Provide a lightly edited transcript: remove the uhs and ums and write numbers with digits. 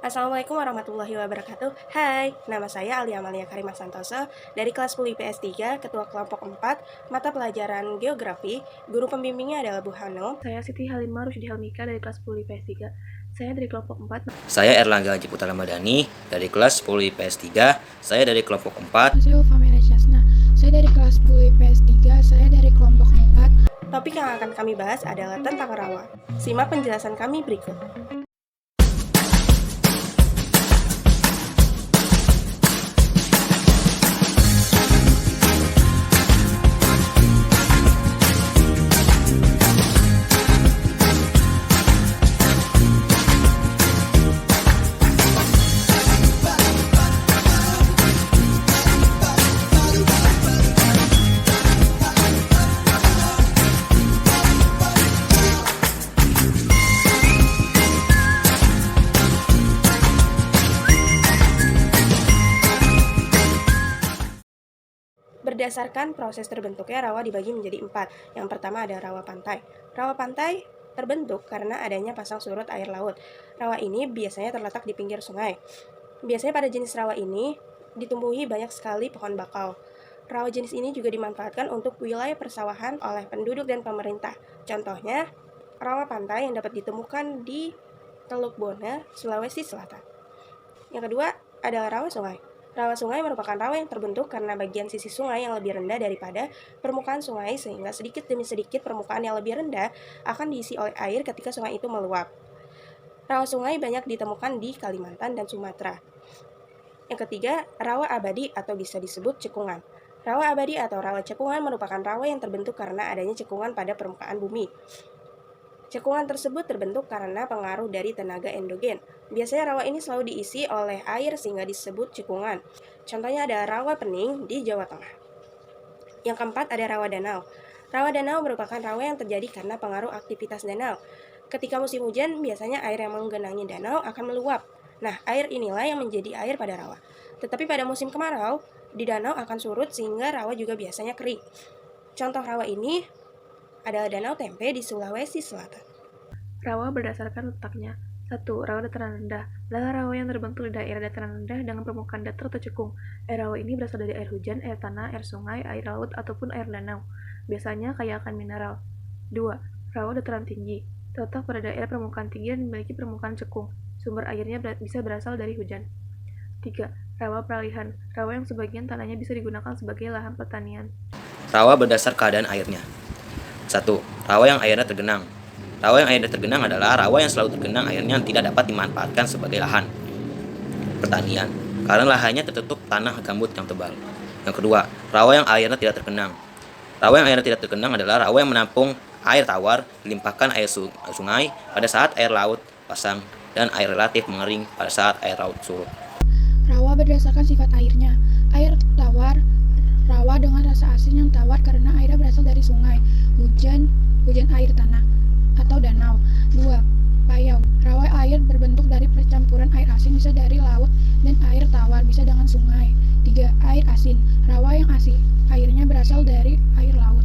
Assalamualaikum warahmatullahi wabarakatuh. Hai, nama saya Alia Amalia Karimah Santoso dari kelas 10 IPS 3, Ketua Kelompok 4, mata pelajaran Geografi. Guru pembimbingnya adalah Bu Hanum. Saya Siti Halimah Rusdi Helmika dari kelas 10 IPS 3. Saya dari kelompok 4. Saya Erlangga Haji Putra Ramadhani dari kelas 10 IPS 3. Saya dari kelompok 4. Saya Ulfamira Syasna. Saya dari kelas 10 IPS 3. Saya dari kelompok 4. Topik yang akan kami bahas adalah tentang rawa. Simak penjelasan kami berikut. Berdasarkan proses terbentuknya rawa dibagi menjadi 4. Yang pertama ada rawa pantai. Rawa pantai terbentuk karena adanya pasang surut air laut. Rawa ini biasanya terletak di pinggir sungai. Biasanya pada jenis rawa ini ditumbuhi banyak sekali pohon bakau. Rawa jenis ini juga dimanfaatkan untuk wilayah persawahan oleh penduduk dan pemerintah. Contohnya, rawa pantai yang dapat ditemukan di Teluk Boner, Sulawesi Selatan. Yang kedua adalah rawa sungai. Rawa sungai merupakan rawa yang terbentuk karena bagian sisi sungai yang lebih rendah daripada permukaan sungai, sehingga sedikit demi sedikit permukaan yang lebih rendah akan diisi oleh air ketika sungai itu meluap. Rawa sungai banyak ditemukan di Kalimantan dan Sumatera. Yang ketiga, rawa abadi atau bisa disebut cekungan. Rawa abadi atau rawa cekungan merupakan rawa yang terbentuk karena adanya cekungan pada permukaan bumi. Cekungan tersebut terbentuk karena pengaruh dari tenaga endogen. Biasanya rawa ini selalu diisi oleh air sehingga disebut cekungan. Contohnya ada rawa pening di Jawa Tengah. Yang keempat ada rawa danau. Rawa danau merupakan rawa yang terjadi karena pengaruh aktivitas danau. Ketika musim hujan, biasanya air yang menggenangi danau akan meluap. Nah, air inilah yang menjadi air pada rawa. Tetapi pada musim kemarau, di danau akan surut sehingga rawa juga biasanya kering. Contoh rawa ini adalah Danau Tempe di Sulawesi Selatan. Rawa berdasarkan letaknya. 1. Rawa dataran rendah adalah rawa yang terbentuk di daerah dataran rendah dengan permukaan datar atau cekung. Air rawa ini berasal dari air hujan, air tanah, air sungai, air laut, ataupun air danau. Biasanya kaya akan mineral. 2. Rawa dataran tinggi terletak pada daerah permukaan tinggi dan memiliki permukaan cekung. Sumber airnya bisa berasal dari hujan. 3. Rawa peralihan. Rawa yang sebagian tanahnya bisa digunakan sebagai lahan pertanian. Rawa berdasar keadaan airnya. 1. Rawa yang airnya tergenang. Rawa yang airnya tergenang adalah rawa yang selalu tergenang airnya tidak dapat dimanfaatkan sebagai lahan pertanian karena lahannya tertutup tanah gambut yang tebal. Yang kedua, rawa yang airnya tidak tergenang. Rawa yang airnya tidak tergenang adalah rawa yang menampung air tawar, dilimpahkan air sungai pada saat air laut pasang dan air relatif mengering pada saat air laut surut. Rawa berdasarkan sifat airnya. Air tawar, rawa dengan rasa asin yang tawar karena airnya berasal dari sungai, hujan air tanah, atau danau. 2. Payau. Rawa air berbentuk dari percampuran air asin bisa dari laut dan air tawar bisa dengan sungai. 3. Air asin. Rawa yang asin, airnya berasal dari air laut.